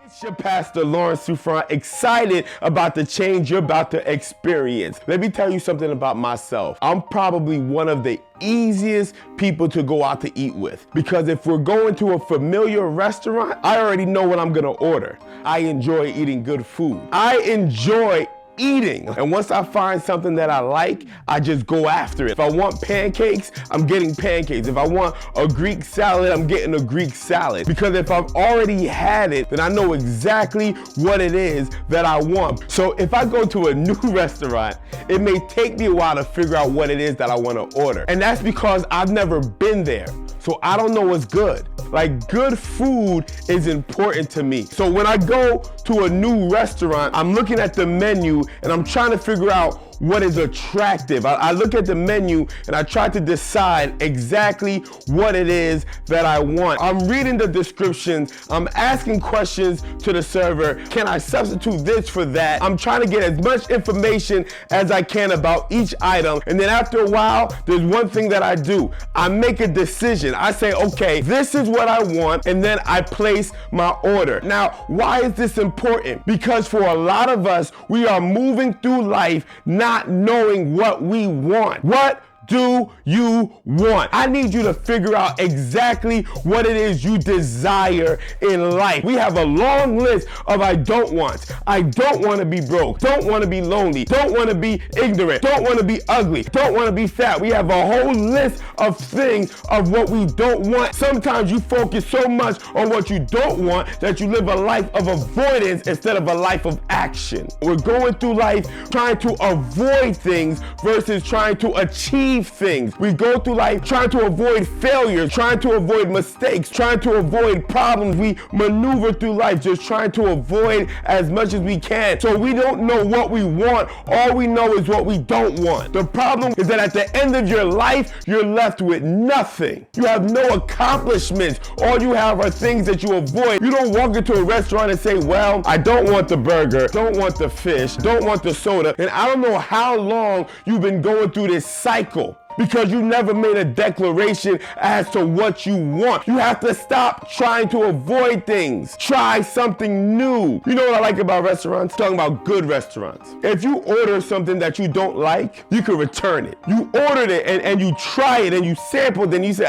It's your pastor, Lawrence Souffrant, excited about the change you're about to experience. Let me tell you something about myself. I'm probably one of the easiest people to go out to eat with, because if we're going to a familiar restaurant, I already know what I'm gonna order. I enjoy eating good food. I enjoy eating. And once I find something that I like, I just go after it. If I want pancakes, I'm getting pancakes. If I want a Greek salad, I'm getting a Greek salad. Because if I've already had it, then I know exactly what it is that I want. So if I go to a new restaurant, it may take me a while to figure out what it is that I want to order. And that's because I've never been there. So I don't know what's good. Like, good food is important to me. So when I go to a new restaurant, I'm looking at the menu and I'm trying to figure out what is attractive. I look at the menu and I try to decide exactly what it is that I want. I'm reading the descriptions. I'm asking questions to the server. Can I substitute this for that? I'm trying to get as much information as I can about each item. And then after a while, there's one thing that I do. I make a decision. I say, okay, this is what I want, and then I place my order. Now, why is this important? Because for a lot of us, we are moving through life not knowing what we want. What do you want? I need you to figure out exactly what it is you desire in life. We have a long list of I don't want. I don't want to be broke. Don't want to be lonely. Don't want to be ignorant. Don't want to be ugly. Don't want to be fat. We have a whole list of things of what we don't want. Sometimes you focus so much on what you don't want that you live a life of avoidance instead of a life of action. We're going through life trying to avoid things versus trying to achieve things. We go through life trying to avoid failure, trying to avoid mistakes, trying to avoid problems. We maneuver through life just trying to avoid as much as we can. So we don't know what we want. All we know is what we don't want. The problem is that at the end of your life, you're left with nothing. You have no accomplishments. All you have are things that you avoid. You don't walk into a restaurant and say, well, I don't want the burger, don't want the fish, don't want the soda. And I don't know how long you've been going through this cycle, because you never made a declaration as to what you want. You have to stop trying to avoid things. Try something new. You know what I like about restaurants? Talking about good restaurants. If you order something that you don't like, you can return it. You ordered it and you try it and you sampled it and you say,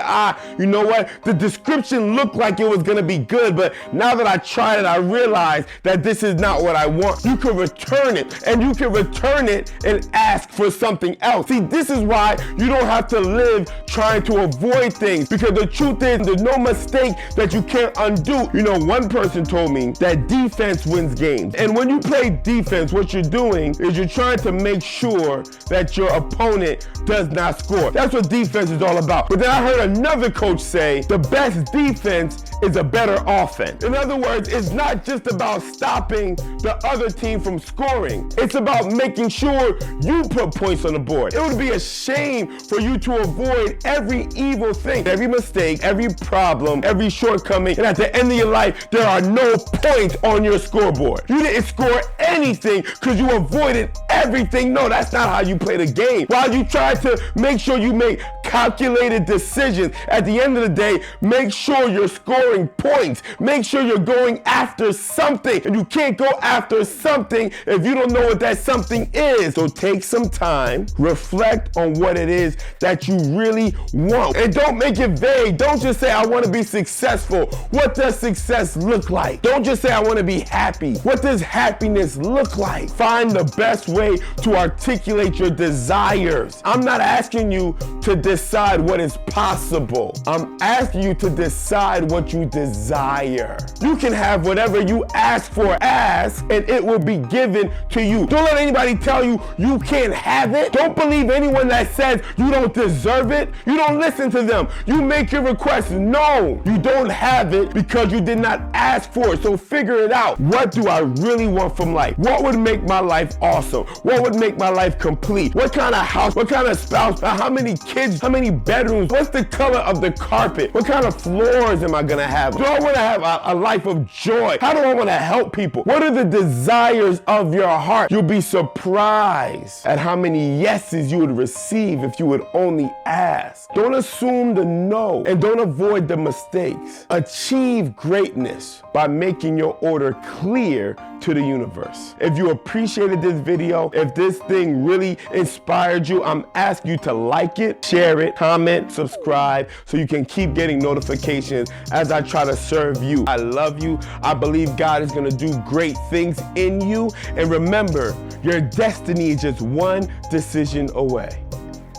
you know what? The description looked like it was gonna be good, but now that I tried it, I realized that this is not what I want. You can return it, and you can return it and ask for something else. See, this is why you don't have to live trying to avoid things, because the truth is there's no mistake that you can't undo. You know, one person told me that defense wins games. And when you play defense, what you're doing is you're trying to make sure that your opponent does not score. That's what defense is all about. But then I heard another coach say the best defense is a better offense. In other words, it's not just about stopping the other team from scoring. It's about making sure you put points on the board. It would be a shame for you to avoid every evil thing, every mistake, every problem, every shortcoming, and at the end of your life, there are no points on your scoreboard. You didn't score anything because you avoided everything. No, that's not how you play the game. While you try to make sure you make calculated decisions, at the end of the day, make sure you're scoring points. Make sure you're going after something. And you can't go after something if you don't know what that something is. So take some time, reflect on what it is that you really want. And don't make it vague. Don't just say, I want to be successful. What does success look like? Don't just say, I want to be happy. What does happiness look like? Find the best way to articulate your desires. I'm not asking you to decide what is possible. I'm asking you to decide what you desire. You can have whatever you ask for, and it will be given to you. Don't let anybody tell you you can't have it. Don't believe anyone that says you don't deserve it. You don't listen to them. You make your request. No, you don't have it because you did not ask for it. So figure it out. What do I really want from life? What would make my life awesome? What would make my life complete? What kind of house? What kind of spouse? How many kids? How many bedrooms? What's the color of the carpet? What kind of floors am I gonna to have? Do I want to have a life of joy? How do I want to help people? What are the desires of your heart? You'll be surprised at how many yeses you would receive if you would only ask. Don't assume the no, and don't avoid the mistakes. Achieve greatness by making your order clear to the universe. If you appreciated this video, if this thing really inspired you, I'm asking you to like it, share it, comment, subscribe, so you can keep getting notifications as I try to serve you. I love you. I believe God is going to do great things in you. And remember, your destiny is just one decision away.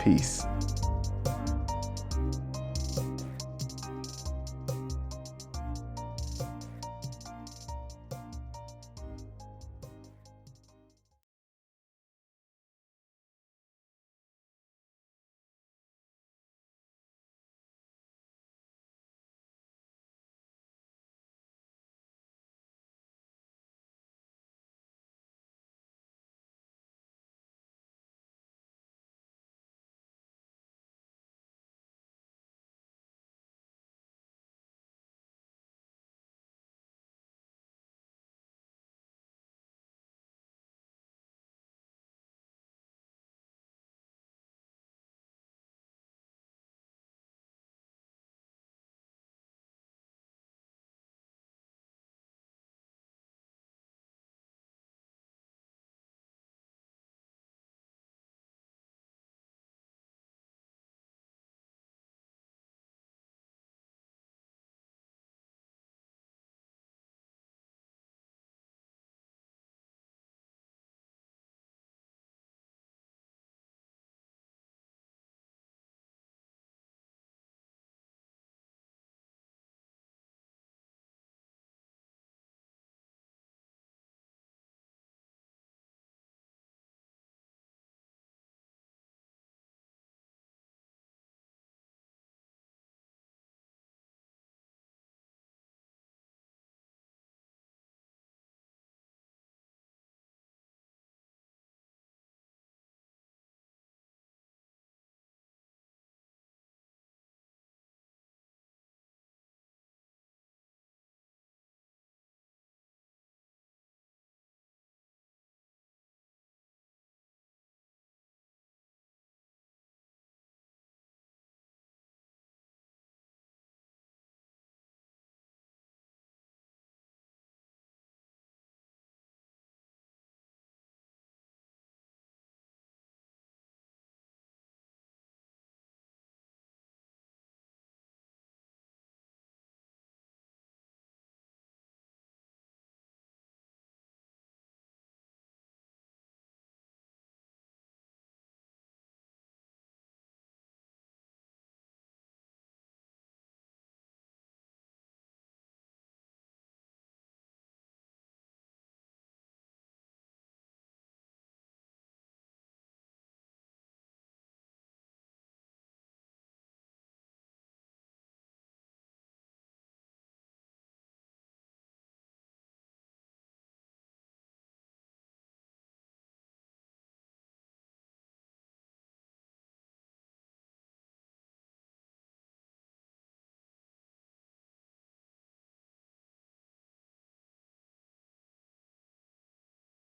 Peace.